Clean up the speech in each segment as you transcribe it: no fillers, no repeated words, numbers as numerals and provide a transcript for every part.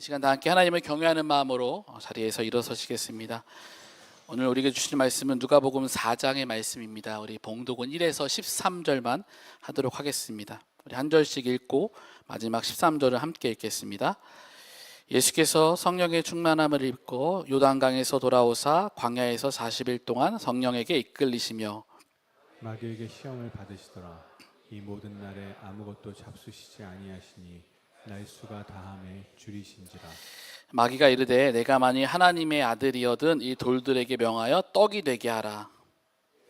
이 시간 다 함께 하나님을 경외하는 마음으로 자리에서 일어서시겠습니다. 오늘 우리에게 주신 말씀은 누가복음 4장의 말씀입니다. 우리 봉독은 1에서 13절만 하도록 하겠습니다. 우리 한 절씩 읽고 마지막 13절을 함께 읽겠습니다. 예수께서 성령의 충만함을 입고 요단강에서 돌아오사 광야에서 40일 동안 성령에게 이끌리시며 마귀에게 시험을 받으시더라. 이 모든 날에 아무것도 잡수시지 아니하시니 날수가 다함에 줄이신지라. 마귀가 이르되 내가 만일 하나님의 아들이어든 이 돌들에게 명하여 떡이 되게 하라.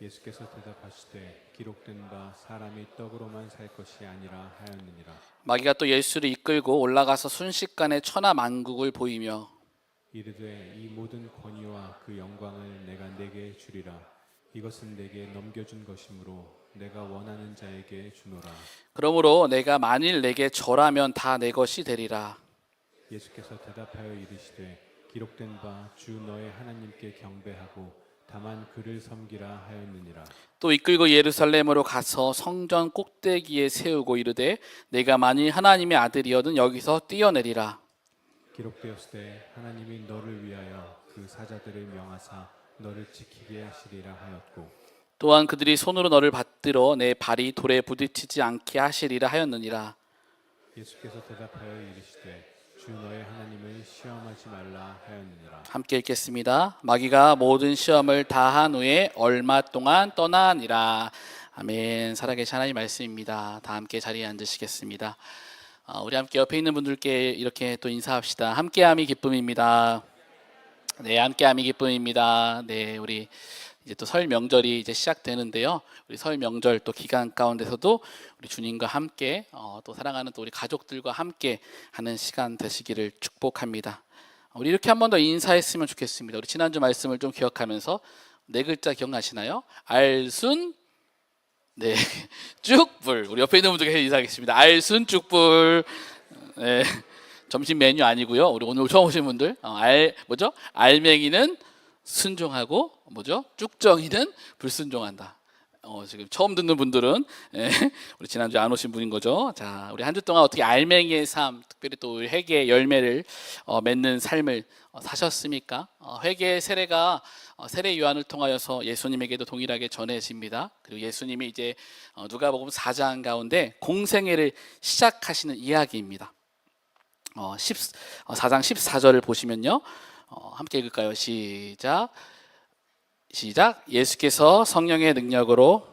예수께서 대답하시되 기록된 바 사람이 떡으로만 살 것이 아니라 하였느니라. 마귀가 또 예수를 이끌고 올라가서 순식간에 천하 만국을 보이며 이르되 이 모든 권위와 그 영광을 내가 네게 주리라. 이것은 내게 넘겨준 것이므로 내가 원하는 자에게 주노라. 그러므로 내가 만일 내게 절하면 다 내 것이 되리라. 예수께서 대답하여 이르시되 기록된 바 주 너의 하나님께 경배하고 다만 그를 섬기라 하였느니라. 또 이끌고 예루살렘으로 가서 성전 꼭대기에 세우고 이르되 내가 만일 하나님의 아들이어든 여기서 뛰어내리라. 기록되었으되 하나님이 너를 위하여 그 사자들을 명하사 너를 지키게 하시리라 하였고 또한 그들이 손으로 너를 받들어 내 발이 돌에 부딪히지 않게 하시리라 하였느니라. 예수께서 대답하여 이르시되 주 너의 하나님을 시험하지 말라 하였느니라. 함께 읽겠습니다. 마귀가 모든 시험을 다한 후에 얼마 동안 떠나니라. 아멘. 살아계신 하나님 말씀입니다. 다 함께 자리에 앉으시겠습니다. 우리 함께 옆에 있는 분들께 이렇게 또 인사합시다. 함께함이 기쁨입니다. 네, 함께함이 기쁨입니다. 네, 우리 이제 또 설 명절이 이제 시작되는데요. 우리 설 명절 또 기간 가운데서도 우리 주님과 함께 또 사랑하는 또 우리 가족들과 함께 하는 시간 되시기를 축복합니다. 우리 이렇게 한 번 더 인사했으면 좋겠습니다. 우리 지난주 말씀을 좀 기억하면서 네 글자 기억나시나요? 알순 네 쭉불. 우리 옆에 있는 분들께 인사하겠습니다. 알순 쭉불. 네, 점심 메뉴 아니고요. 우리 오늘 처음 오신 분들 뭐죠? 알맹이는 순종하고 뭐죠? 쭉정이는 불순종한다. 지금 처음 듣는 분들은 우리 지난주에 안 오신 분인 거죠. 자, 우리 한 주 동안 어떻게 알맹이의 삶, 특별히 또 회개의 열매를 맺는 삶을 사셨습니까? 회개의 세례가 세례 요한을 통하여서 예수님에게도 동일하게 전해집니다. 그리고 예수님이 이제 누가복음 4장 가운데 공생애를 시작하시는 이야기입니다. 4장 14절을 보시면요. 함께 읽을까요? 시작. 예수께서 성령의 능력으로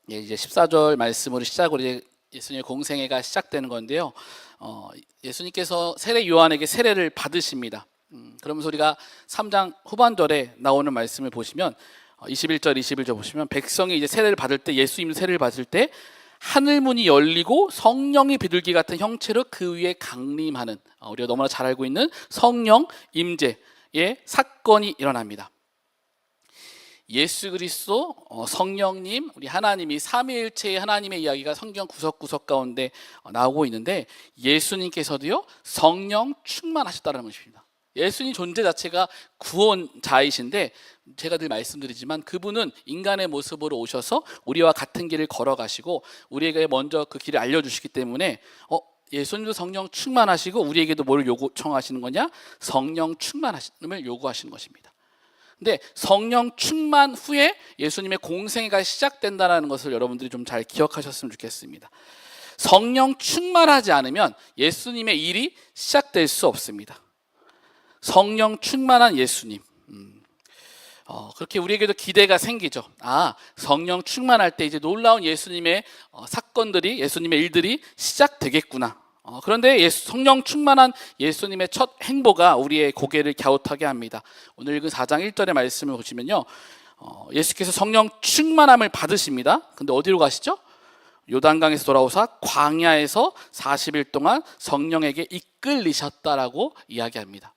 이제 14절 말씀으로 시작으로 이제 예수님의 공생애가 시작되는 건데요. 예수님께서 세례 요한에게 세례를 받으십니다. 그러면서 우리가 3장 후반절에 나오는 말씀을 보시면 21절 22절 보시면 백성이 이제 세례를 받을 때 예수님 세례를 받을 때 하늘문이 열리고 성령이 비둘기 같은 형체로 그 위에 강림하는 우리가 너무나 잘 알고 있는 성령 임재의 사건이 일어납니다. 예수 그리스도, 성령님, 우리 하나님이 삼위일체의 하나님의 이야기가 성경 구석구석 가운데 나오고 있는데 예수님께서도요 성령 충만하셨다는 것입니다. 예수님 존재 자체가 구원자이신데 제가 늘 말씀드리지만 그분은 인간의 모습으로 오셔서 우리와 같은 길을 걸어가시고 우리에게 먼저 그 길을 알려주시기 때문에 예수님도 성령 충만하시고 우리에게도 뭘 요청하시는 거냐? 성령 충만함을 요구하시는 것입니다. 근데 성령 충만 후에 예수님의 공생애가 시작된다는 것을 여러분들이 좀 잘 기억하셨으면 좋겠습니다. 성령 충만하지 않으면 예수님의 일이 시작될 수 없습니다. 성령 충만한 예수님. 그렇게 우리에게도 기대가 생기죠. 성령 충만할 때 이제 놀라운 예수님의 사건들이, 예수님의 일들이 시작되겠구나. 그런데 성령 충만한 예수님의 첫 행보가 우리의 고개를 갸웃하게 합니다. 오늘 읽은 4장 1절의 말씀을 보시면요, 예수께서 성령 충만함을 받으십니다. 근데 어디로 가시죠? 요단강에서 돌아오사 광야에서 40일 동안 성령에게 이끌리셨다라고 이야기합니다.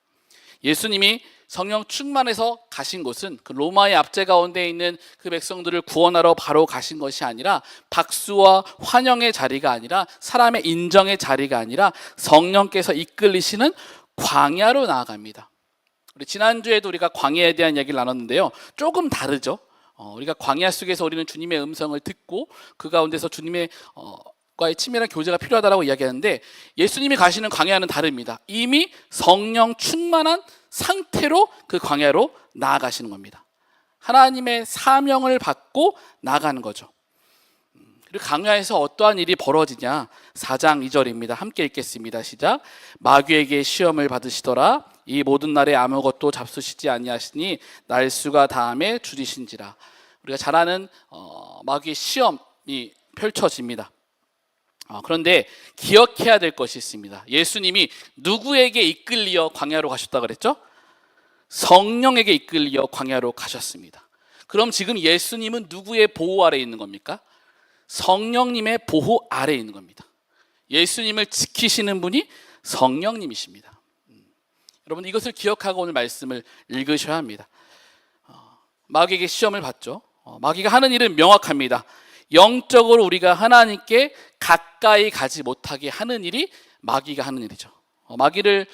예수님이 성령 충만해서 가신 곳은 그 로마의 압제 가운데 있는 그 백성들을 구원하러 바로 가신 것이 아니라 박수와 환영의 자리가 아니라 사람의 인정의 자리가 아니라 성령께서 이끌리시는 광야로 나아갑니다. 우리 지난주에도 우리가 광야에 대한 이야기를 나눴는데요. 조금 다르죠. 우리가 광야 속에서 우리는 주님의 음성을 듣고 그 가운데서 주님의 하나님과의 친밀한 교제가 필요하다라고 이야기하는데 예수님이 가시는 광야는 다릅니다. 이미 성령 충만한 상태로 그 광야로 나아가시는 겁니다. 하나님의 사명을 받고 나아가는 거죠. 그리고 광야에서 어떠한 일이 벌어지냐? 4장 2절입니다. 함께 읽겠습니다. 시작. 마귀에게 시험을 받으시더라. 이 모든 날에 아무것도 잡수시지 아니하시니 날수가 다함에 줄이신지라. 우리가 잘 아는 마귀의 시험이 펼쳐집니다. 그런데 기억해야 될 것이 있습니다. 예수님이 누구에게 이끌려 광야로 가셨다 그랬죠? 성령에게 이끌려 광야로 가셨습니다. 그럼 지금 예수님은 누구의 보호 아래에 있는 겁니까? 성령님의 보호 아래에 있는 겁니다. 예수님을 지키시는 분이 성령님이십니다. 여러분 이것을 기억하고 오늘 말씀을 읽으셔야 합니다. 마귀에게 시험을 받죠. 마귀가 하는 일은 명확합니다. 영적으로 우리가 하나님께 가까이 가지 못하게 하는 일이 마귀가 하는 일이죠. 마귀를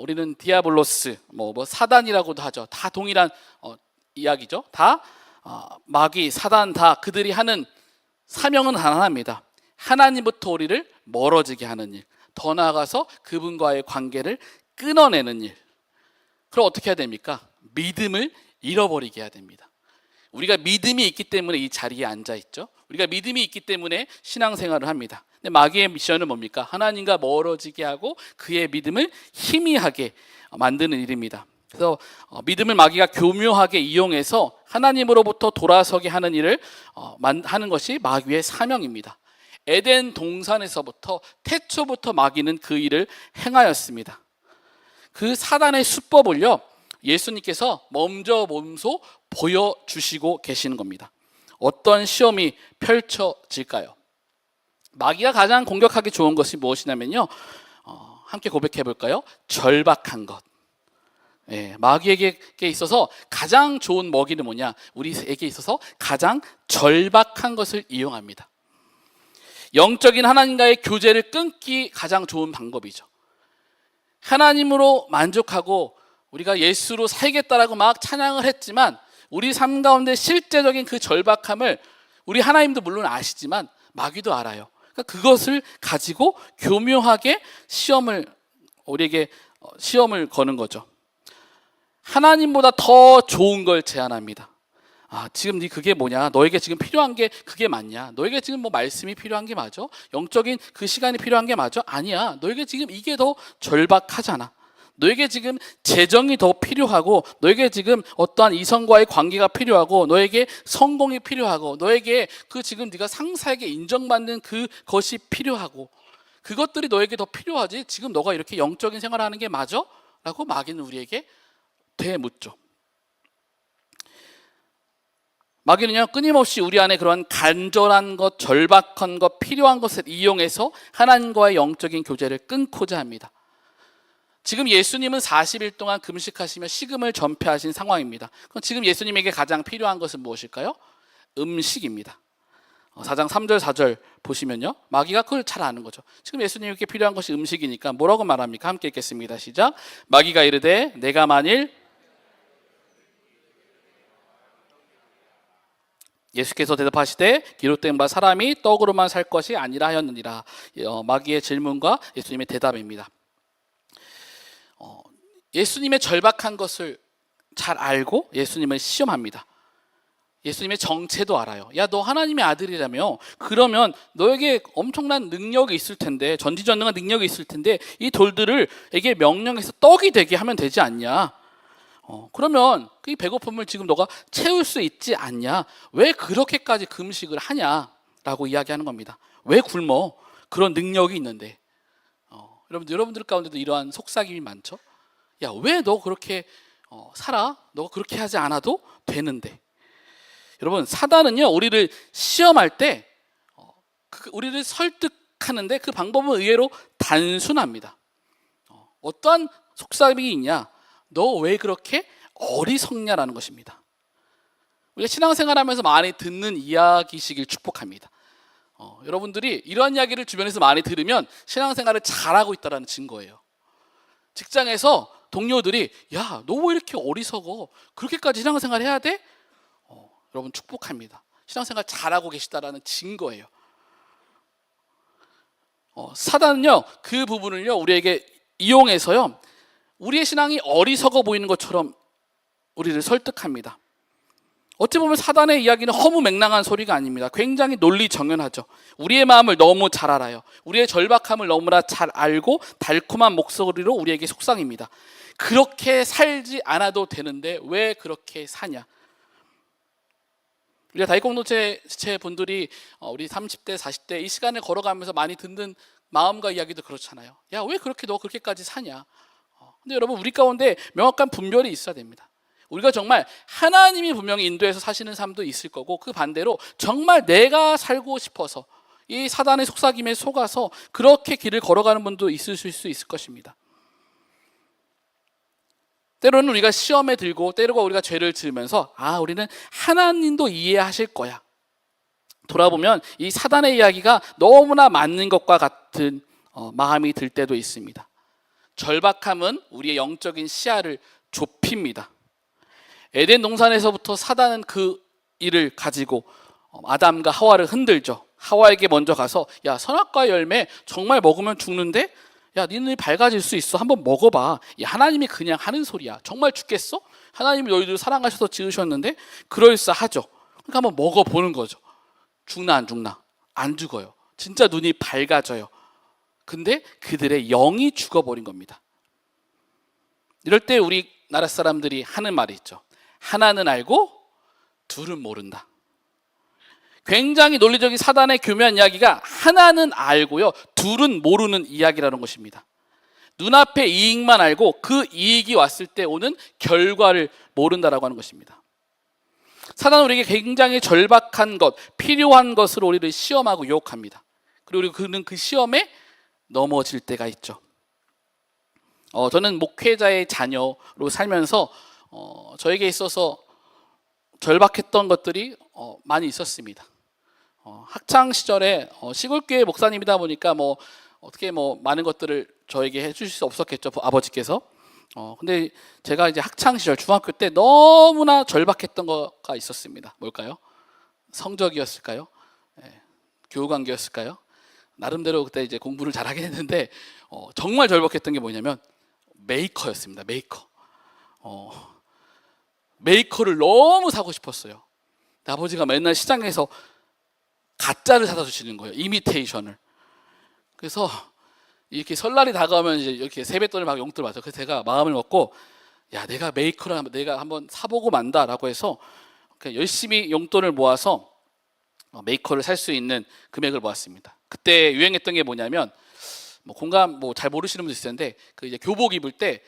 우리는 디아블로스, 사단이라고도 하죠. 다 동일한 이야기죠. 다 마귀, 사단 다 그들이 하는 사명은 하나입니다. 하나님부터 우리를 멀어지게 하는 일, 더 나아가서 그분과의 관계를 끊어내는 일. 그럼 어떻게 해야 됩니까? 믿음을 잃어버리게 해야 됩니다. 우리가 믿음이 있기 때문에 이 자리에 앉아 있죠. 우리가 믿음이 있기 때문에 신앙생활을 합니다. 근데 마귀의 미션은 뭡니까? 하나님과 멀어지게 하고 그의 믿음을 희미하게 만드는 일입니다. 그래서 믿음을 마귀가 교묘하게 이용해서 하나님으로부터 돌아서게 하는 일을 하는 것이 마귀의 사명입니다. 에덴 동산에서부터 태초부터 마귀는 그 일을 행하였습니다. 그 사단의 수법을요 예수님께서 먼저 보여주시고 계시는 겁니다. 어떤 시험이 펼쳐질까요? 마귀가 가장 공격하기 좋은 것이 무엇이냐면요, 함께 고백해 볼까요? 절박한 것. 마귀에게 있어서 가장 좋은 먹이는 뭐냐? 우리에게 있어서 가장 절박한 것을 이용합니다. 영적인 하나님과의 교제를 끊기 가장 좋은 방법이죠. 하나님으로 만족하고 우리가 예수로 살겠다라고 막 찬양을 했지만 우리 삶 가운데 실제적인 그 절박함을 우리 하나님도 물론 아시지만 마귀도 알아요. 그러니까 그것을 가지고 교묘하게 우리에게 시험을 거는 거죠. 하나님보다 더 좋은 걸 제안합니다. 지금 네 그게 뭐냐? 너에게 지금 필요한 게 그게 맞냐? 너에게 지금 말씀이 필요한 게 맞아? 영적인 그 시간이 필요한 게 맞아? 아니야. 너에게 지금 이게 더 절박하잖아. 너에게 지금 재정이 더 필요하고, 너에게 지금 어떠한 이성과의 관계가 필요하고, 너에게 성공이 필요하고, 너에게 그 지금 네가 상사에게 인정받는 그것이 필요하고, 그것들이 너에게 더 필요하지. 지금 너가 이렇게 영적인 생활을 하는 게 맞아? 라고 마귀는 우리에게 되묻죠. 마귀는요 끊임없이 우리 안에 그러한 간절한 것, 절박한 것, 필요한 것을 이용해서 하나님과의 영적인 교제를 끊고자 합니다. 지금 예수님은 40일 동안 금식하시며 식음을 전폐하신 상황입니다. 그럼 지금 예수님에게 가장 필요한 것은 무엇일까요? 음식입니다. 4장 3절 4절 보시면요, 마귀가 그걸 잘 아는 거죠. 지금 예수님에게 필요한 것이 음식이니까 뭐라고 말합니까? 함께 읽겠습니다. 시작. 마귀가 이르되 내가 만일, 예수께서 대답하시되 기록된 바 사람이 떡으로만 살 것이 아니라 하였느니라. 마귀의 질문과 예수님의 대답입니다. 예수님의 절박한 것을 잘 알고 예수님을 시험합니다. 예수님의 정체도 알아요. 야, 너 하나님의 아들이라며? 그러면 너에게 엄청난 능력이 있을 텐데, 전지전능한 능력이 있을 텐데 이 돌들에게 명령해서 떡이 되게 하면 되지 않냐? 그러면 이 배고픔을 지금 너가 채울 수 있지 않냐? 왜 그렇게까지 금식을 하냐? 라고 이야기하는 겁니다. 왜 굶어? 그런 능력이 있는데. 여러분들 가운데도 이러한 속삭임이 많죠? 야, 왜 너 그렇게 살아? 너가 그렇게 하지 않아도 되는데. 여러분, 사단은요 우리를 시험할 때 우리를 설득하는데 그 방법은 의외로 단순합니다. 어떠한 속삭임이 있냐? 너 왜 그렇게 어리석냐라는 것입니다. 우리가 신앙생활하면서 많이 듣는 이야기시길 축복합니다. 여러분들이 이러한 이야기를 주변에서 많이 들으면 신앙생활을 잘하고 있다는 증거예요. 직장에서 동료들이 야, 너 왜 이렇게 어리석어? 그렇게까지 신앙생활 해야 돼? 여러분 축복합니다. 신앙생활 잘하고 계시다라는 증거예요. 사단은요 그 부분을요 우리에게 이용해서요 우리의 신앙이 어리석어 보이는 것처럼 우리를 설득합니다. 어찌 보면 사단의 이야기는 허무맹랑한 소리가 아닙니다. 굉장히 논리정연하죠. 우리의 마음을 너무 잘 알아요. 우리의 절박함을 너무나 잘 알고 달콤한 목소리로 우리에게 속삭입니다. 그렇게 살지 않아도 되는데 왜 그렇게 사냐? 우리가 다윗공동체 분들이 우리 30대 40대 이 시간을 걸어가면서 많이 듣는 마음과 이야기도 그렇잖아요. 야, 왜 그렇게 너 그렇게까지 사냐? 근데 여러분 우리 가운데 명확한 분별이 있어야 됩니다. 우리가 정말 하나님이 분명히 인도해서 사시는 삶도 있을 거고 그 반대로 정말 내가 살고 싶어서 이 사단의 속삭임에 속아서 그렇게 길을 걸어가는 분도 있을 수 있을 것입니다. 때로는 우리가 시험에 들고 때로가 우리가 죄를 지으면서 우리는 하나님도 이해하실 거야. 돌아보면 이 사단의 이야기가 너무나 맞는 것과 같은 마음이 들 때도 있습니다. 절박함은 우리의 영적인 시야를 좁힙니다. 에덴 동산에서부터 사단은 그 일을 가지고 아담과 하와를 흔들죠. 하와에게 먼저 가서 야 선악과의 열매 정말 먹으면 죽는데 야 니네 밝아질 수 있어 한번 먹어봐. 하나님이 그냥 하는 소리야. 정말 죽겠어? 하나님이 너희들 사랑하셔서 지으셨는데 그럴싸하죠. 그러니까 한번 먹어보는 거죠. 죽나 안 죽나? 안 죽어요. 진짜 눈이 밝아져요. 근데 그들의 영이 죽어버린 겁니다. 이럴 때 우리나라 사람들이 하는 말이 있죠. 하나는 알고 둘은 모른다. 굉장히 논리적인 사단의 교묘한 이야기가 하나는 알고요 둘은 모르는 이야기라는 것입니다. 눈앞에 이익만 알고 그 이익이 왔을 때 오는 결과를 모른다라고 하는 것입니다. 사단은 우리에게 굉장히 절박한 것, 필요한 것으로 우리를 시험하고 유혹합니다. 그리고 그는 그 시험에 넘어질 때가 있죠. 저는 목회자의 자녀로 살면서 저에게 있어서 절박했던 것들이 많이 있었습니다. 학창 시절에 시골교회 목사님이다 보니까 어떻게 많은 것들을 저에게 해주실 수 없었겠죠, 아버지께서. 근데 제가 이제 학창 시절 중학교 때 너무나 절박했던 거가 있었습니다. 뭘까요? 성적이었을까요? 교우관계였을까요? 나름대로 그때 이제 공부를 잘하긴 했는데 정말 절박했던 게 뭐냐면 메이커였습니다. 메이커를 너무 사고 싶었어요. 아버지가 맨날 시장에서 가짜를 사다 주시는 거예요. 이미테이션을. 그래서 이렇게 설날이 다가오면 이제 이렇게 세뱃돈을 막 용돈을 받죠. 그래서 제가 마음을 먹고 야 내가 메이커를 내가 한번 사보고 만다라고 해서 열심히 용돈을 모아서 메이커를 살 수 있는 금액을 모았습니다. 그때 유행했던 게 뭐냐면 공감 잘 모르시는 분도 있을 텐데 그 이제 교복 입을 때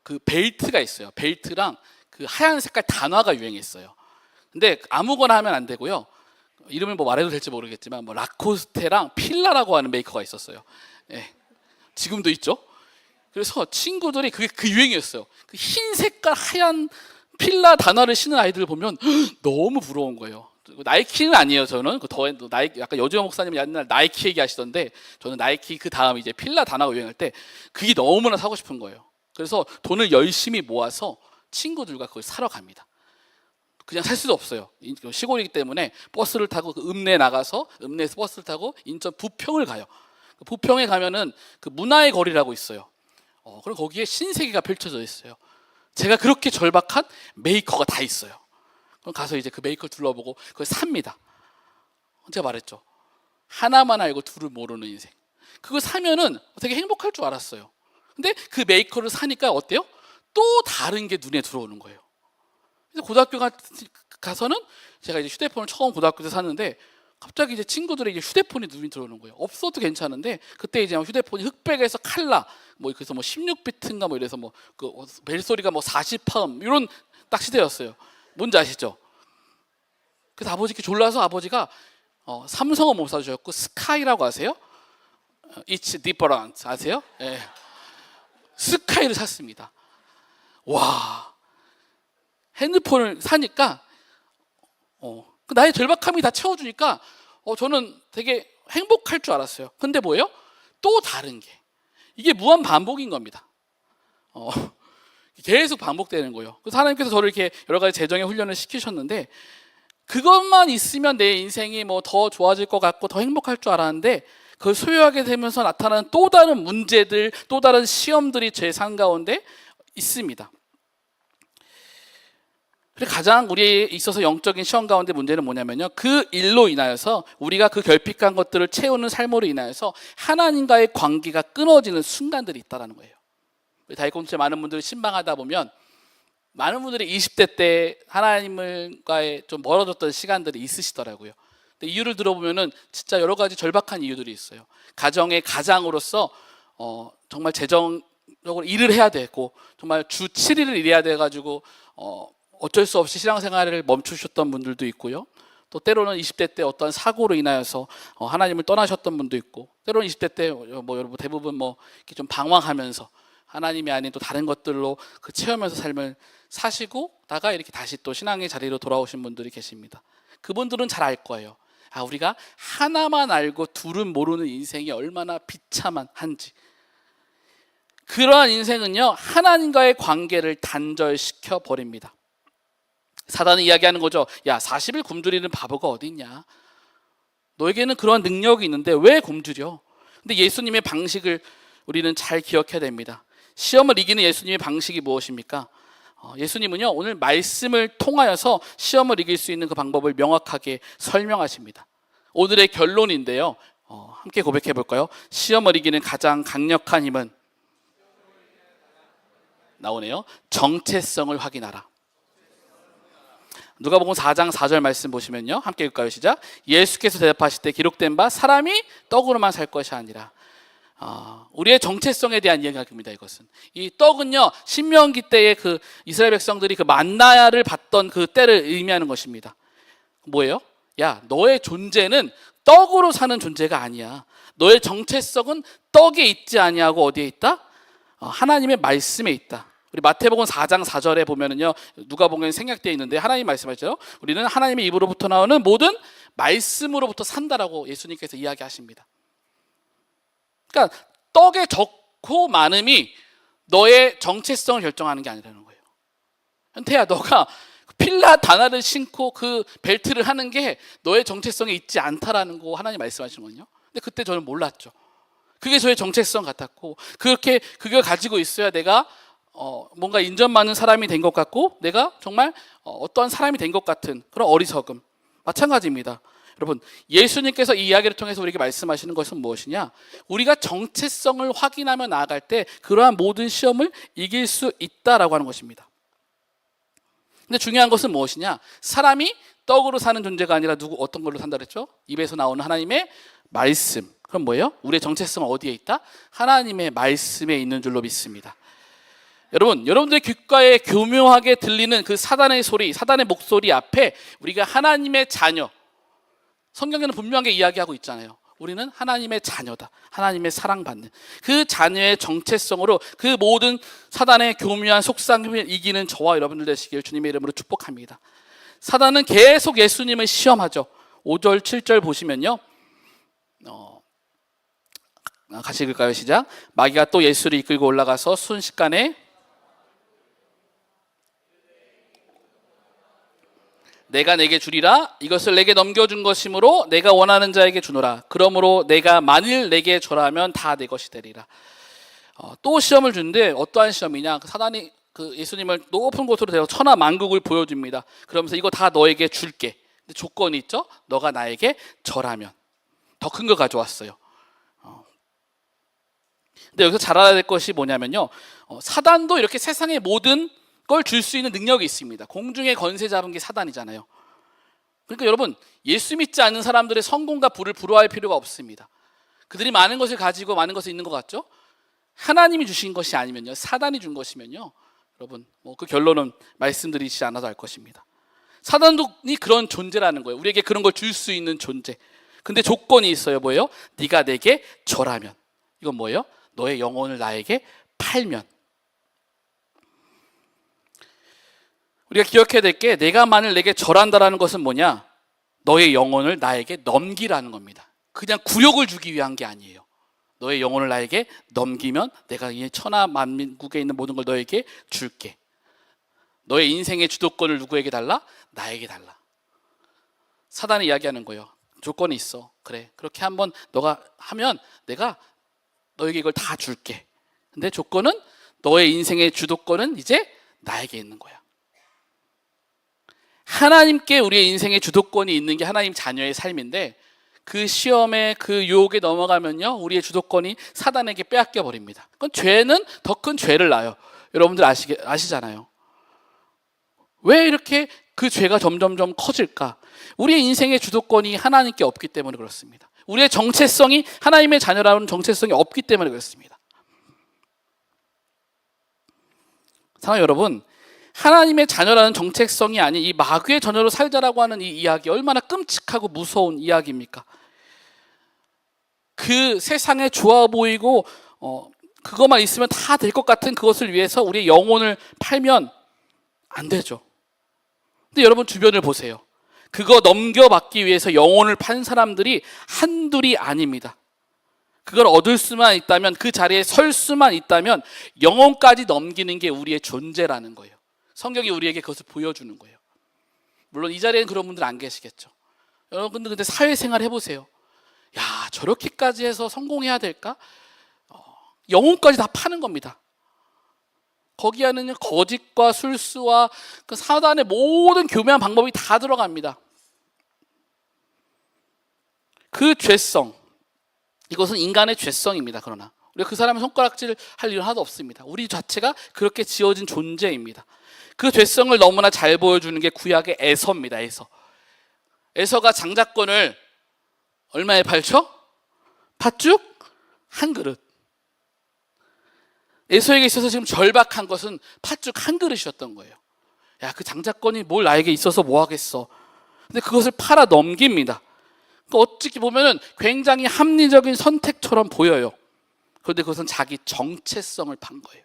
그 벨트가 있어요. 벨트랑 그 하얀 색깔 단화가 유행했어요. 근데 아무거나 하면 안 되고요. 이름을 말해도 될지 모르겠지만 라코스테랑 필라라고 하는 메이커가 있었어요. 지금도 있죠. 그래서 친구들이 그게 그 유행이었어요. 그 흰 색깔 하얀 필라 단화를 신은 아이들을 보면 너무 부러운 거예요. 나이키는 아니에요. 저는 나이키 약간 여주영 목사님 옛날 나이키 얘기하시던데 저는 나이키 그 다음 이제 필라 단화가 유행할 때 그게 너무나 사고 싶은 거예요. 그래서 돈을 열심히 모아서 친구들과 그걸 사러 갑니다. 그냥 살 수도 없어요. 시골이기 때문에 버스를 타고 그 읍내에 나가서 읍내에서 버스를 타고 인천 부평을 가요. 부평에 가면은 그 문화의 거리라고 있어요. 그럼 거기에 신세계가 펼쳐져 있어요. 제가 그렇게 절박한 메이커가 다 있어요. 그럼 가서 이제 그 메이커를 둘러보고 그걸 삽니다. 제가 말했죠. 하나만 알고 둘을 모르는 인생. 그거 사면은 되게 행복할 줄 알았어요. 근데 그 메이커를 사니까 어때요? 또 다른 게 눈에 들어오는 거예요. 그래서 고등학교 가서는 제가 이제 휴대폰을 처음 고등학교 때 샀는데 갑자기 이제 친구들이 이제 휴대폰이 눈이 들어오는 거예요. 없어도 괜찮은데 그때 이제 휴대폰이 흑백에서 칼라 그래서 16비트인가 이래서 그 벨소리가 40팜 이런 딱 시대였어요. 뭔지 아시죠? 그래서 아버지께 졸라서 아버지가 삼성은 못 사주셨고 스카이라고 아세요? It's different 아세요? 네. 스카이를 샀습니다. 와, 핸드폰을 사니까 나의 절박함이 다 채워주니까 저는 되게 행복할 줄 알았어요. 근데 뭐예요? 또 다른 게 이게 무한 반복인 겁니다. 계속 반복되는 거예요. 그래서 하나님께서 저를 이렇게 여러 가지 재정의 훈련을 시키셨는데 그것만 있으면 내 인생이 더 좋아질 것 같고 더 행복할 줄 알았는데 그걸 소유하게 되면서 나타나는 또 다른 문제들, 또 다른 시험들이 제 삶 가운데 있습니다. 그리고 가장 우리에 있어서 영적인 시험 가운데 문제는 뭐냐면요, 그 일로 인하여서 우리가 그 결핍한 것들을 채우는 삶으로 인하여서 하나님과의 관계가 끊어지는 순간들이 있다는 거예요. 다윗 공동체 많은 분들이 신방하다 보면 많은 분들이 20대 때 하나님과의 좀 멀어졌던 시간들이 있으시더라고요. 근데 이유를 들어보면은 진짜 여러 가지 절박한 이유들이 있어요. 가정의 가장으로서 정말 재정적으로 일을 해야 되고, 정말 주 7일을 일해야 돼가지고 어쩔 수 없이 신앙생활을 멈추셨던 분들도 있고요. 또 때로는 20대 때 어떤 사고로 인하여서 하나님을 떠나셨던 분도 있고, 때로는 20대 때 여러분 대부분 이렇게 좀 방황하면서 하나님이 아닌 또 다른 것들로 그 체험해서 삶을 사시고다가 이렇게 다시 또 신앙의 자리로 돌아오신 분들이 계십니다. 그분들은 잘 알 거예요. 우리가 하나만 알고 둘은 모르는 인생이 얼마나 비참한지. 그러한 인생은요, 하나님과의 관계를 단절시켜 버립니다. 사단은 이야기하는 거죠. 야, 40일 굶주리는 바보가 어디 있냐? 너에게는 그러한 능력이 있는데 왜 굶주려? 근데 예수님의 방식을 우리는 잘 기억해야 됩니다. 시험을 이기는 예수님의 방식이 무엇입니까? 예수님은요, 오늘 말씀을 통하여서 시험을 이길 수 있는 그 방법을 명확하게 설명하십니다. 오늘의 결론인데요, 함께 고백해 볼까요? 시험을 이기는 가장 강력한 힘은, 나오네요, 정체성을 확인하라. 누가복음 4장 4절 말씀 보시면요, 함께 읽을까요? 시작. 예수께서 대답하실 때 기록된 바 사람이 떡으로만 살 것이 아니라. 우리의 정체성에 대한 이야기입니다. 이것은, 이 떡은요, 신명기 때의 그 이스라엘 백성들이 그 만나를 받던 그 때를 의미하는 것입니다. 뭐예요? 야, 너의 존재는 떡으로 사는 존재가 아니야. 너의 정체성은 떡에 있지 아니하고 어디에 있다? 하나님의 말씀에 있다. 우리 마태복음 4장 4절에 보면은요, 누가복음에 생략되어 있는데 하나님 말씀하죠. 우리는 하나님의 입으로부터 나오는 모든 말씀으로부터 산다라고 예수님께서 이야기하십니다. 그러니까 떡의 적고 많음이 너의 정체성을 결정하는 게 아니라는 거예요. 현태야, 너가 필라 다나를 신고 그 벨트를 하는 게 너의 정체성에 있지 않다라는 거 하나님 말씀하시는거든요. 근데 그때 저는 몰랐죠. 그게 저의 정체성 같았고, 그렇게 그걸 가지고 있어야 내가 뭔가 인정받는 사람이 된 것 같고, 내가 정말 어떤 사람이 된 것 같은 그런 어리석음. 마찬가지입니다. 여러분, 예수님께서 이 이야기를 통해서 우리에게 말씀하시는 것은 무엇이냐? 우리가 정체성을 확인하며 나아갈 때 그러한 모든 시험을 이길 수 있다라고 하는 것입니다. 근데 중요한 것은 무엇이냐? 사람이 떡으로 사는 존재가 아니라 어떤 걸로 산다 그랬죠? 입에서 나오는 하나님의 말씀. 그럼 뭐예요? 우리의 정체성은 어디에 있다? 하나님의 말씀에 있는 줄로 믿습니다. 여러분들의 귓가에 교묘하게 들리는 그 사단의 소리, 사단의 목소리 앞에 우리가 하나님의 자녀, 성경에는 분명하게 이야기하고 있잖아요. 우리는 하나님의 자녀다. 하나님의 사랑받는 그 자녀의 정체성으로 그 모든 사단의 교묘한 속삭임을 이기는 저와 여러분들 되시길 주님의 이름으로 축복합니다. 사단은 계속 예수님을 시험하죠. 5절 7절 보시면요, 같이 읽을까요? 시작. 마귀가 또 예수를 이끌고 올라가서 순식간에 내가 내게 주리라. 이것을 내게 넘겨준 것이므로 내가 원하는 자에게 주노라. 그러므로 내가 만일 내게 절하면 다 내 것이 되리라. 또 시험을 주는데 어떠한 시험이냐? 사단이 그 예수님을 높은 곳으로 데려 천하 만국을 보여줍니다. 그러면서 이거 다 너에게 줄게. 근데 조건이 있죠. 너가 나에게 절하면. 더 큰 거 가져왔어요. 근데 여기서 잘 알아야 될 것이 뭐냐면요, 사단도 이렇게 세상의 모든 걸 줄 수 있는 능력이 있습니다. 공중의 권세 잡은 게 사단이잖아요. 그러니까 여러분, 예수 믿지 않는 사람들의 성공과 부를 부러워할 필요가 없습니다. 그들이 많은 것을 가지고 많은 것을 있는 것 같죠? 하나님이 주신 것이 아니면요, 사단이 준 것이면요, 여러분, 그 결론은 말씀드리지 않아도 알 것입니다. 사단이 그런 존재라는 거예요. 우리에게 그런 걸 줄 수 있는 존재. 근데 조건이 있어요. 뭐예요? 네가 내게 절하면. 이건 뭐예요? 너의 영혼을 나에게 팔면. 우리가 기억해야 될 게, 내가 만일 내게 절한다라는 것은 뭐냐? 너의 영혼을 나에게 넘기라는 겁니다. 그냥 굴욕을 주기 위한 게 아니에요. 너의 영혼을 나에게 넘기면 내가 이 천하 만민국에 있는 모든 걸 너에게 줄게. 너의 인생의 주도권을 누구에게 달라? 나에게 달라. 사단이 이야기하는 거예요. 조건이 있어. 그래, 그렇게 한번 너가 하면 내가 너에게 이걸 다 줄게. 근데 조건은 너의 인생의 주도권은 이제 나에게 있는 거야. 하나님께 우리의 인생의 주도권이 있는 게 하나님 자녀의 삶인데, 그 시험에 그 유혹에 넘어가면요, 우리의 주도권이 사단에게 빼앗겨 버립니다. 그건 죄는 더 큰 죄를 낳아요. 여러분들 아시잖아요. 왜 이렇게 그 죄가 점점점 커질까? 우리의 인생의 주도권이 하나님께 없기 때문에 그렇습니다. 우리의 정체성이 하나님의 자녀라는 정체성이 없기 때문에 그렇습니다. 사랑하는 여러분, 하나님의 자녀라는 정체성이 아닌 이 마귀의 자녀로 살자라고 하는 이 이야기, 얼마나 끔찍하고 무서운 이야기입니까? 그 세상에 좋아 보이고 그것만 있으면 다 될 것 같은 그것을 위해서 우리의 영혼을 팔면 안 되죠. 근데 여러분 주변을 보세요. 그거 넘겨받기 위해서 영혼을 판 사람들이 한둘이 아닙니다. 그걸 얻을 수만 있다면, 그 자리에 설 수만 있다면 영혼까지 넘기는 게 우리의 존재라는 거예요. 성경이 우리에게 그것을 보여주는 거예요. 물론 이 자리에는 그런 분들 안 계시겠죠. 여러분들 근데 사회생활 해보세요. 야, 저렇게까지 해서 성공해야 될까? 영혼까지 다 파는 겁니다. 거기 안에는 거짓과 술수와 그 사단의 모든 교묘한 방법이 다 들어갑니다. 그 죄성, 이것은 인간의 죄성입니다. 그러나 우리가 그 사람의 손가락질 할 일은 하나도 없습니다. 우리 자체가 그렇게 지어진 존재입니다. 그 죄성을 너무나 잘 보여주는 게 구약의 에서입니다. 에서가 장자권을 얼마에 팔죠? 팥죽 한 그릇. 에서에게 있어서 지금 절박한 것은 팥죽 한 그릇이었던 거예요. 야, 그 장자권이 뭘 나에게 있어서 뭐 하겠어. 근데 그것을 팔아 넘깁니다. 그러니까 어떻게 보면 굉장히 합리적인 선택처럼 보여요. 그런데 그것은 자기 정체성을 판 거예요.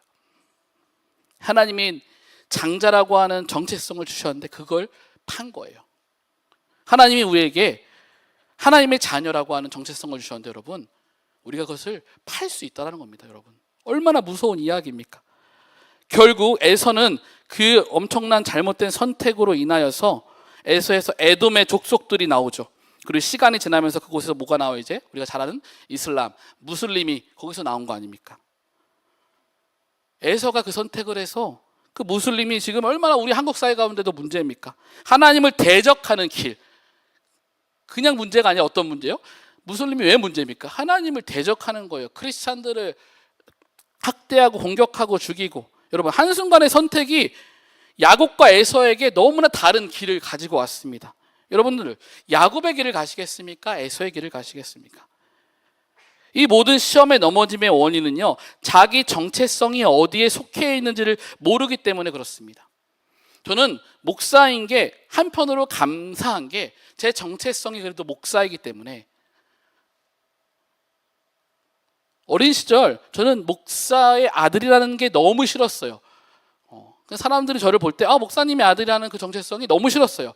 하나님이 장자라고 하는 정체성을 주셨는데 그걸 판 거예요. 하나님이 우리에게 하나님의 자녀라고 하는 정체성을 주셨는데, 여러분, 우리가 그것을 팔 수 있다는 겁니다. 여러분, 얼마나 무서운 이야기입니까? 결국 에서는 그 엄청난 잘못된 선택으로 인하여서 에서에서 에돔의 족속들이 나오죠. 그리고 시간이 지나면서 그곳에서 뭐가 나와요? 이제 우리가 잘 아는 이슬람, 무슬림이 거기서 나온 거 아닙니까? 에서가 그 선택을 해서 그 무슬림이 지금 얼마나 우리 한국 사회 가운데도 문제입니까? 하나님을 대적하는 길. 그냥 문제가 아니라 어떤 문제요? 무슬림이 왜 문제입니까? 하나님을 대적하는 거예요. 크리스찬들을 학대하고 공격하고 죽이고. 여러분, 한순간의 선택이 야곱과 에서에게 너무나 다른 길을 가지고 왔습니다. 여러분들, 야곱의 길을 가시겠습니까? 에서의 길을 가시겠습니까? 이 모든 시험에 넘어짐의 원인은요, 자기 정체성이 어디에 속해 있는지를 모르기 때문에 그렇습니다. 저는 목사인 게 한편으로 감사한 게, 제 정체성이 그래도 목사이기 때문에, 어린 시절 저는 목사의 아들이라는 게 너무 싫었어요. 사람들이 저를 볼 때 목사님의 아들이라는 그 정체성이 너무 싫었어요.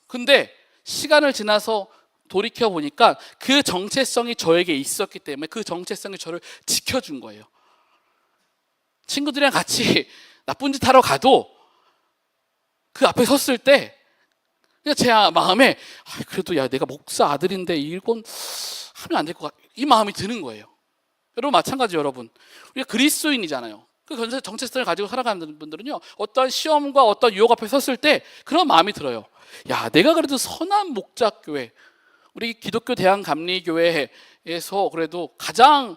근데 시간을 지나서 돌이켜 보니까 그 정체성이 저에게 있었기 때문에 그 정체성이 저를 지켜준 거예요. 친구들이랑 같이 나쁜 짓 하러 가도 그 앞에 섰을 때 그냥 제 마음에 그래도 야, 내가 목사 아들인데 이건 하면 안 될 것 같아, 이 마음이 드는 거예요. 여러분, 마찬가지. 여러분, 우리가 그리스도인이잖아요. 그 정체성을 가지고 살아가는 분들은요, 어떤 시험과 어떤 유혹 앞에 섰을 때 그런 마음이 들어요. 야, 내가 그래도 선한 목자교회, 우리 기독교 대한감리교회에서 그래도 가장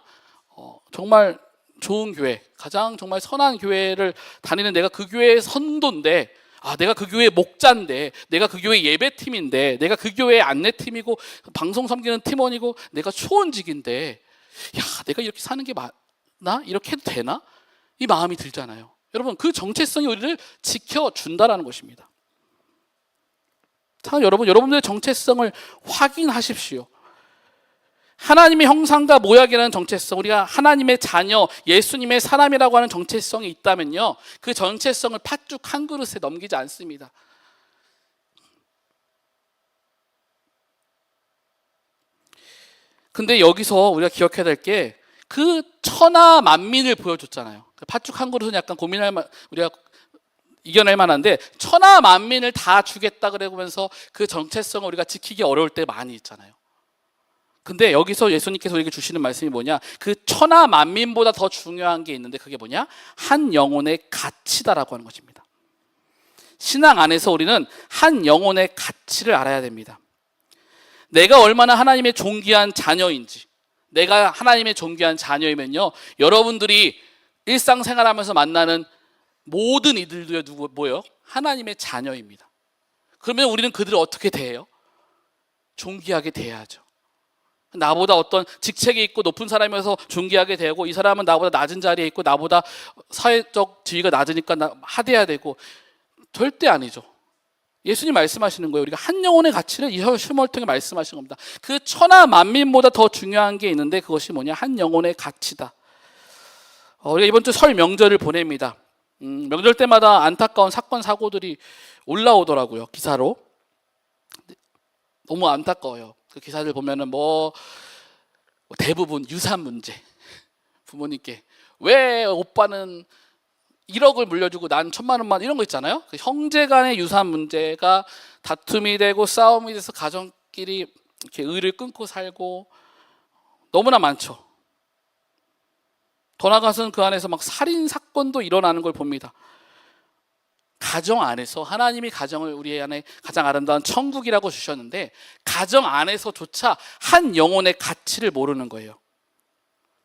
정말 좋은 교회, 가장 정말 선한 교회를 다니는 내가 그 교회의 선도인데, 내가 그 교회의 목자인데, 내가 그 교회의 예배팀인데, 내가 그 교회의 안내팀이고 방송 섬기는 팀원이고 내가 초원직인데, 야, 내가 이렇게 사는 게 맞나? 이렇게 해도 되나? 이 마음이 들잖아요. 여러분, 그 정체성이 우리를 지켜준다라는 것입니다. 자, 여러분들의 정체성을 확인하십시오. 하나님의 형상과 모양이라는 정체성, 우리가 하나님의 자녀, 예수님의 사람이라고 하는 정체성이 있다면요, 그 정체성을 팥죽 한 그릇에 넘기지 않습니다. 근데 여기서 우리가 기억해야 될 게, 그 천하 만민을 보여줬잖아요. 팥죽 한 그릇은 약간 고민할 만, 우리가 이겨낼 만한데 천하 만민을 다 주겠다 그러면서 그 정체성을 우리가 지키기 어려울 때 많이 있잖아요. 근데 여기서 예수님께서 우리에게 주시는 말씀이 뭐냐? 그 천하 만민보다 더 중요한 게 있는데 그게 뭐냐? 한 영혼의 가치다라고 하는 것입니다. 신앙 안에서 우리는 한 영혼의 가치를 알아야 됩니다. 내가 얼마나 하나님의 존귀한 자녀인지, 내가 하나님의 존귀한 자녀이면요, 여러분들이 일상생활하면서 만나는 모든 이들도 뭐예요? 하나님의 자녀입니다. 그러면 우리는 그들을 어떻게 대해요? 존귀하게 대해야죠. 나보다 어떤 직책이 있고 높은 사람이어서 존귀하게 대하고, 이 사람은 나보다 낮은 자리에 있고 나보다 사회적 지위가 낮으니까 하대해야 되고, 절대 아니죠. 예수님 말씀하시는 거예요. 우리가 한 영혼의 가치를 이 시험을 통해 말씀하시는 겁니다. 그 천하 만민보다 더 중요한 게 있는데 그것이 뭐냐? 한 영혼의 가치다. 우리가 이번 주 설 명절을 보냅니다. 명절 때마다 안타까운 사건 사고들이 올라오더라고요, 기사로. 너무 안타까워요. 그 기사들 보면은 대부분 유산 문제, 부모님께 왜 오빠는 1억을 물려주고 난 1,000만 원만, 이런 거 있잖아요. 그 형제 간의 유산 문제가 다툼이 되고 싸움이 돼서 가정끼리 이렇게 의를 끊고 살고 너무나 많죠. 더 나아가서는 그 안에서 막 살인 사건도 일어나는 걸 봅니다. 가정 안에서 하나님이 가정을 우리 안에 가장 아름다운 천국이라고 주셨는데 가정 안에서조차 한 영혼의 가치를 모르는 거예요.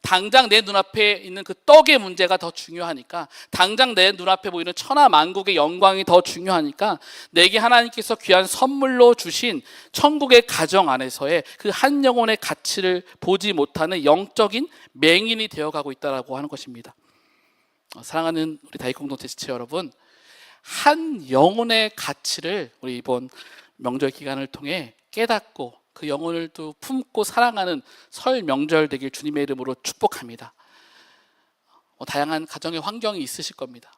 당장 내 눈앞에 있는 그 떡의 문제가 더 중요하니까, 당장 내 눈앞에 보이는 천하 만국의 영광이 더 중요하니까 내게 하나님께서 귀한 선물로 주신 천국의 가정 안에서의 그 한 영혼의 가치를 보지 못하는 영적인 맹인이 되어가고 있다고 하는 것입니다. 사랑하는 우리 다윗 공동체 지체 여러분, 한 영혼의 가치를 우리 이번 명절 기간을 통해 깨닫고 그 영혼을 또 품고 사랑하는 설 명절 되길 주님의 이름으로 축복합니다. 다양한 가정의 환경이 있으실 겁니다.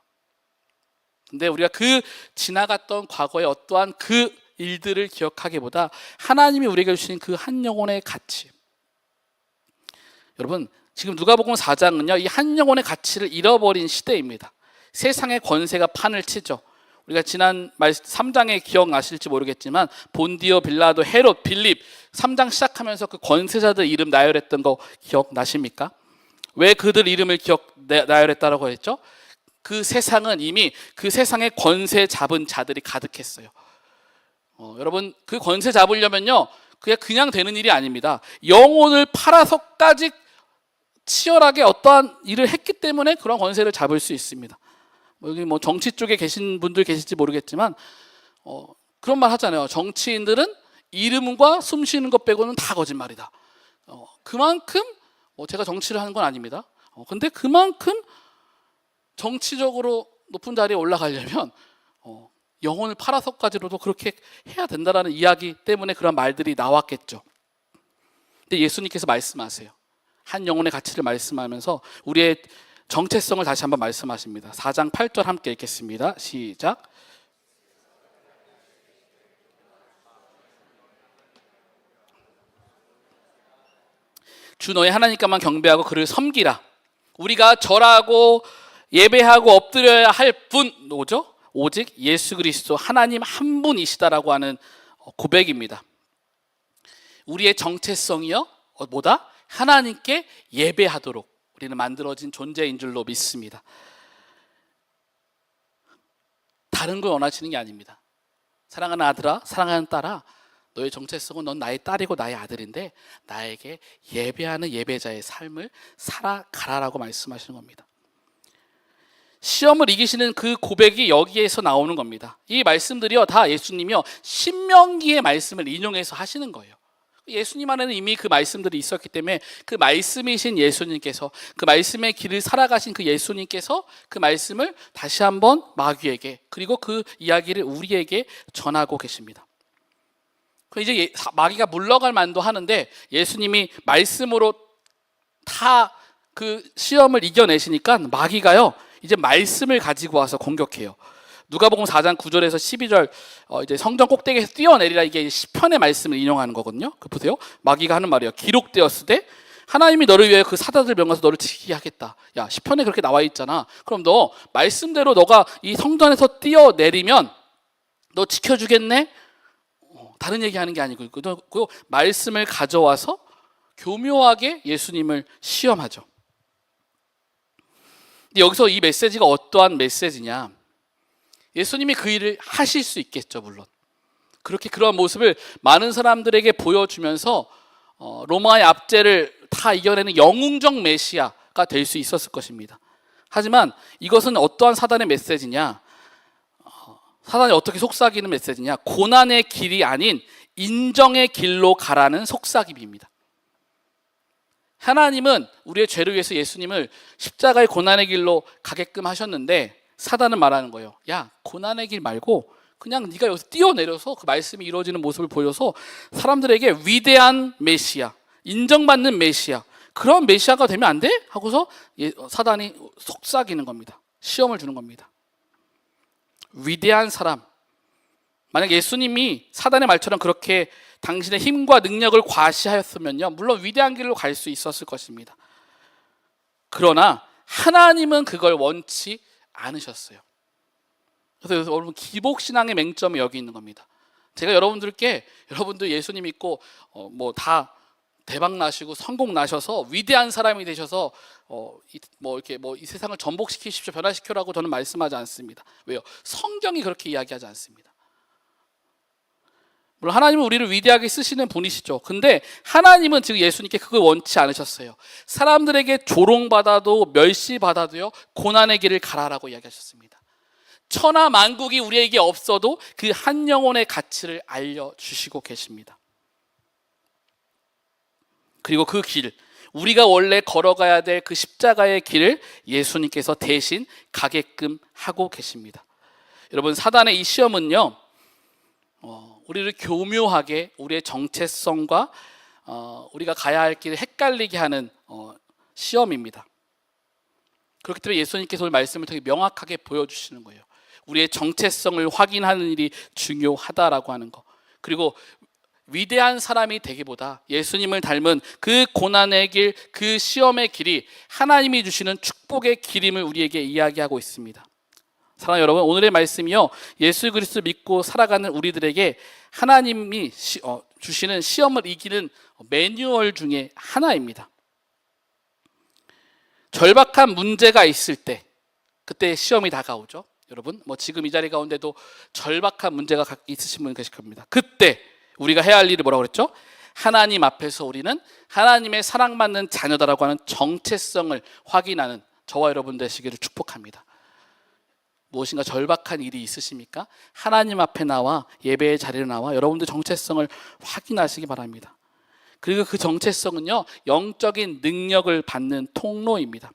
근데 우리가 그 지나갔던 과거의 어떠한 그 일들을 기억하기보다 하나님이 우리에게 주신 그 한 영혼의 가치, 여러분 지금 누가복음 4장은요 이 한 영혼의 가치를 잃어버린 시대입니다. 세상의 권세가 판을 치죠. 우리가 지난 3장에 기억나실지 모르겠지만 본디오, 빌라도, 헤롯, 빌립 3장 시작하면서 그 권세자들 이름 나열했던 거 기억나십니까? 왜 그들 이름을 나열했다라고 했죠? 그 세상은 이미 그 세상의 권세 잡은 자들이 가득했어요. 여러분 그 권세 잡으려면요 그냥 되는 일이 아닙니다. 영혼을 팔아서까지 치열하게 어떠한 일을 했기 때문에 그런 권세를 잡을 수 있습니다. 여기 정치 쪽에 계신 분들 계실지 모르겠지만 그런 말 하잖아요. 정치인들은 이름과 숨 쉬는 것 빼고는 다 거짓말이다. 그만큼 제가 정치를 하는 건 아닙니다. 근데 그만큼 정치적으로 높은 자리에 올라가려면 영혼을 팔아서까지로도 그렇게 해야 된다라는 이야기 때문에 그런 말들이 나왔겠죠. 근데 예수님께서 말씀하세요. 한 영혼의 가치를 말씀하면서 우리의 정체성을 다시 한번 말씀하십니다. 4장 8절 함께 읽겠습니다. 시작. 주 너의 하나님께만 경배하고 그를 섬기라. 우리가 절하고 예배하고 엎드려야 할 분 뭐죠? 오직 예수 그리스도 하나님 한 분이시다라고 하는 고백입니다. 우리의 정체성이요 뭐다? 하나님께 예배하도록 우리는 만들어진 존재인 줄로 믿습니다. 다른 걸 원하시는 게 아닙니다. 사랑하는 아들아, 사랑하는 딸아, 너의 정체성은 넌 나의 딸이고 나의 아들인데 나에게 예배하는 예배자의 삶을 살아가라라고 말씀하시는 겁니다. 시험을 이기시는 그 고백이 여기에서 나오는 겁니다. 이 말씀들이요 다 예수님이요 신명기의 말씀을 인용해서 하시는 거예요. 예수님 안에는 이미 그 말씀들이 있었기 때문에 그 말씀이신 예수님께서, 그 말씀의 길을 살아가신 그 예수님께서 그 말씀을 다시 한번 마귀에게, 그리고 그 이야기를 우리에게 전하고 계십니다. 이제 마귀가 물러갈 만도 하는데 예수님이 말씀으로 다 그 시험을 이겨내시니까 마귀가요 이제 말씀을 가지고 와서 공격해요. 누가복음 4장 9절에서 12절 이제 성전 꼭대기에서 뛰어내리라, 이게 시편의 말씀을 인용하는 거거든요. 그 보세요. 마귀가 하는 말이에요. 기록되었으되 하나님이 너를 위해 그 사자들 명하서 너를 지키게 하겠다. 야, 시편에 그렇게 나와 있잖아. 그럼 너 말씀대로 너가 이 성전에서 뛰어내리면 너 지켜주겠네? 다른 얘기하는 게 아니고 그 말씀을 가져와서 교묘하게 예수님을 시험하죠. 근데 여기서 이 메시지가 어떠한 메시지냐? 예수님이 그 일을 하실 수 있겠죠, 물론. 그렇게 그러한 모습을 많은 사람들에게 보여주면서 로마의 압제를 다 이겨내는 영웅적 메시아가 될 수 있었을 것입니다. 하지만 이것은 어떠한 사단의 메시지냐? 사단이 어떻게 속삭이는 메시지냐? 고난의 길이 아닌 인정의 길로 가라는 속삭임입니다. 하나님은 우리의 죄를 위해서 예수님을 십자가의 고난의 길로 가게끔 하셨는데 사단은 말하는 거예요. 야, 고난의 길 말고 그냥 네가 여기서 뛰어내려서 그 말씀이 이루어지는 모습을 보여서 사람들에게 위대한 메시아, 인정받는 메시아, 그런 메시아가 되면 안 돼? 하고서 사단이 속삭이는 겁니다. 시험을 주는 겁니다. 위대한 사람, 만약 예수님이 사단의 말처럼 그렇게 당신의 힘과 능력을 과시하였으면요, 물론 위대한 길로 갈 수 있었을 것입니다. 그러나 하나님은 그걸 원치 않으셨어요. 그래서 여러분, 기복신앙의 맹점이 여기 있는 겁니다. 제가 여러분들께, 여러분들 예수님 믿고 다 대박 나시고 성공 나셔서 위대한 사람이 되셔서 이 세상을 전복시키십시오, 변화시켜라고 저는 말씀하지 않습니다. 왜요? 성경이 그렇게 이야기하지 않습니다. 물론 하나님은 우리를 위대하게 쓰시는 분이시죠. 근데 하나님은 지금 예수님께 그걸 원치 않으셨어요. 사람들에게 조롱받아도 멸시받아도요, 고난의 길을 가라라고 이야기하셨습니다. 천하 만국이 우리에게 없어도 그 한 영혼의 가치를 알려주시고 계십니다. 그리고 그 길, 우리가 원래 걸어가야 될 그 십자가의 길을 예수님께서 대신 가게끔 하고 계십니다. 여러분, 사단의 이 시험은요, 우리를 교묘하게 우리의 정체성과 우리가 가야 할 길을 헷갈리게 하는 시험입니다. 그렇기 때문에 예수님께서 오늘 말씀을 통해 명확하게 보여주시는 거예요. 우리의 정체성을 확인하는 일이 중요하다라고 하는 거. 그리고 위대한 사람이 되기보다 예수님을 닮은 그 고난의 길, 그 시험의 길이 하나님이 주시는 축복의 길임을 우리에게 이야기하고 있습니다. 사랑하는 여러분, 오늘의 말씀이요, 예수 그리스도 믿고 살아가는 우리들에게 하나님이 주시는 시험을 이기는 매뉴얼 중에 하나입니다. 절박한 문제가 있을 때, 그때 시험이 다가오죠. 여러분, 지금 이 자리 가운데도 절박한 문제가 있으신 분 계실 겁니다. 그때 우리가 해야 할 일이 뭐라고 그랬죠? 하나님 앞에서 우리는 하나님의 사랑받는 자녀다라고 하는 정체성을 확인하는 저와 여러분 되시기를 축복합니다. 무엇인가 절박한 일이 있으십니까? 하나님 앞에 나와 예배의 자리에 나와 여러분들 정체성을 확인하시기 바랍니다. 그리고 그 정체성은요, 영적인 능력을 받는 통로입니다.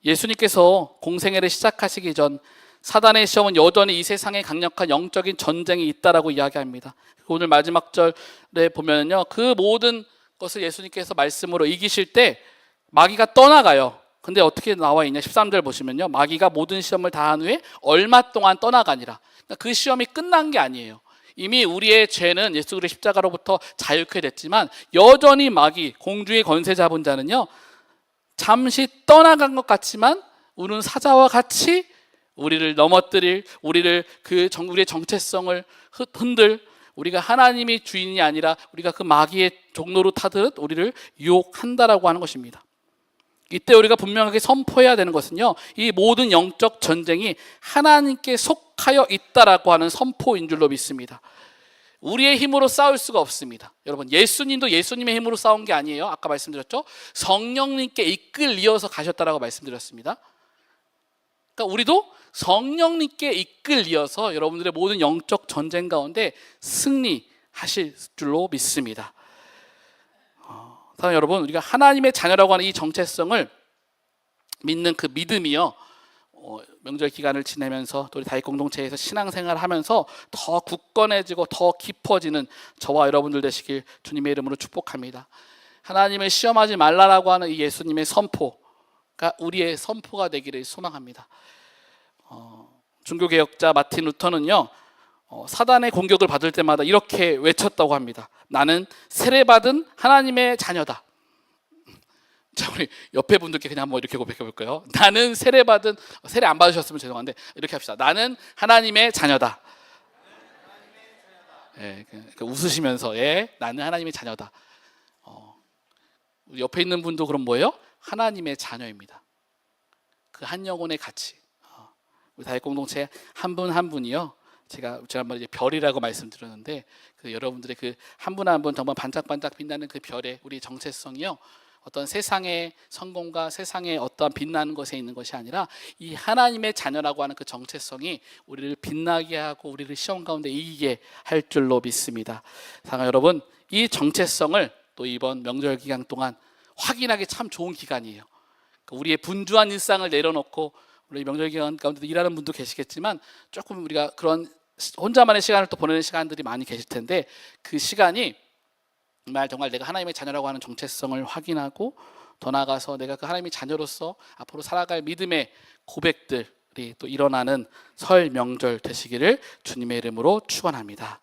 예수님께서 공생애를 시작하시기 전 사단의 시험은 여전히 이 세상에 강력한 영적인 전쟁이 있다라고 이야기합니다. 오늘 마지막 절에 보면요, 그 모든 것을 예수님께서 말씀으로 이기실 때 마귀가 떠나가요. 근데 어떻게 나와 있냐? 13절 보시면요, 마귀가 모든 시험을 다한 후에 얼마 동안 떠나가니라. 그러니까 그 시험이 끝난 게 아니에요. 이미 우리의 죄는 예수 그리스도의 십자가로부터 자유케 됐지만 여전히 마귀, 공주의 권세 잡은 자는요, 잠시 떠나간 것 같지만 우는 사자와 같이 우리를 넘어뜨릴, 우리의 정체성을 흔들, 우리가 하나님이 주인이 아니라 우리가 그 마귀의 종로로 타듯 우리를 유혹한다라고 하는 것입니다. 이때 우리가 분명하게 선포해야 되는 것은요, 이 모든 영적 전쟁이 하나님께 속하여 있다라고 하는 선포인 줄로 믿습니다. 우리의 힘으로 싸울 수가 없습니다. 여러분, 예수님도 예수님의 힘으로 싸운 게 아니에요. 아까 말씀드렸죠? 성령님께 이끌리어서 가셨다라고 말씀드렸습니다. 그러니까 우리도 성령님께 이끌리어서 여러분들의 모든 영적 전쟁 가운데 승리하실 줄로 믿습니다. 사랑하는 여러분, 우리가 하나님의 자녀라고 하는 이 정체성을 믿는 그 믿음이요, 명절 기간을 지내면서 또 우리 다윗 공동체에서 신앙생활을 하면서 더 굳건해지고 더 깊어지는 저와 여러분들 되시길 주님의 이름으로 축복합니다. 하나님을 시험하지 말라라고 하는 이 예수님의 선포가 우리의 선포가 되기를 소망합니다. 종교개혁자 마틴 루터는요, 사단의 공격을 받을 때마다 이렇게 외쳤다고 합니다. 나는 세례받은 하나님의 자녀다. 자, 우리 옆에 분들께 그냥 한번 이렇게 고백해 볼까요? 나는 세례 안 받으셨으면 죄송한데 이렇게 합시다. 나는 하나님의 자녀다. 예, 웃으시면서 나는 하나님의 자녀다. 우리 옆에 있는 분도 그럼 뭐예요? 하나님의 자녀입니다. 그 한 영혼의 가치. 우리 다윗 공동체 한 분 한 분이요. 제가 지난번에 이제 별이라고 말씀드렸는데 그 여러분들의 그 한 분 한 분 정말 반짝반짝 빛나는 그 별의 우리 정체성이요. 어떤 세상의 성공과 세상의 어떠한 빛나는 것에 있는 것이 아니라 이 하나님의 자녀라고 하는 그 정체성이 우리를 빛나게 하고 우리를 시험 가운데 이기게 할 줄로 믿습니다. 사랑하는 여러분, 이 정체성을 또 이번 명절 기간 동안 확인하기 참 좋은 기간이에요. 우리의 분주한 일상을 내려놓고 우리 명절 기간 가운데도 일하는 분도 계시겠지만 조금 우리가 그런 혼자만의 시간을 또 보내는 시간들이 많이 계실 텐데 그 시간이 정말 내가 하나님의 자녀라고 하는 정체성을 확인하고 더 나아가서 내가 그 하나님의 자녀로서 앞으로 살아갈 믿음의 고백들이 또 일어나는 설 명절 되시기를 주님의 이름으로 축원합니다.